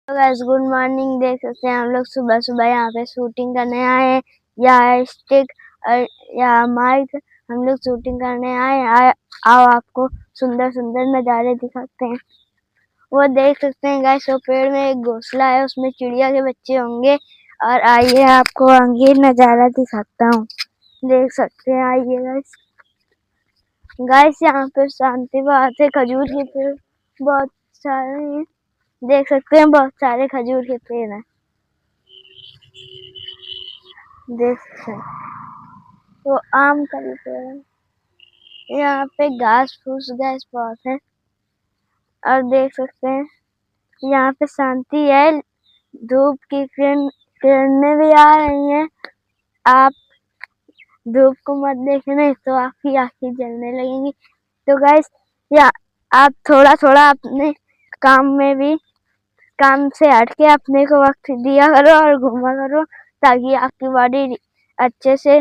तो guys good morning. देख सकते हैं हम लोग सुबह सुबह यहाँ पे शूटिंग करने आए हैं। यहाँ स्टिक और यहाँ माइक, हम लोग शूटिंग करने आए हैं। आओ आपको सुंदर सुंदर नज़ारे दिखाते हैं। वो देख सकते हैं गाइस, वो पेड़ में एक घोंसला है, उसमें चिड़िया के बच्चे होंगे। और आइए आपको आगे नज़ारा दिखाता हूँ। देख सकते हैं, आइए गाइस। गाइस यहाँ पे शांति बहुत है, खजूर के पेड़ बहुत सारे हैं। देख सकते हैं बहुत सारे खजूर के पेड़ हैं। देख सकते हैं वो आम का भी पेड़ है। यहाँ पे घास फूस गैस बहुत है। और देख सकते हैं यहाँ पे शांति है। धूप की किरणें भी आ रही हैं। आप धूप को मत देखें, नहीं तो आपकी आंखें जलने लगेंगी। तो गाइस या आप थोड़ा थोड़ा अपने काम से हट के अपने को वक्त दिया करो और घूमा करो, ताकि आपकी बॉडी अच्छे से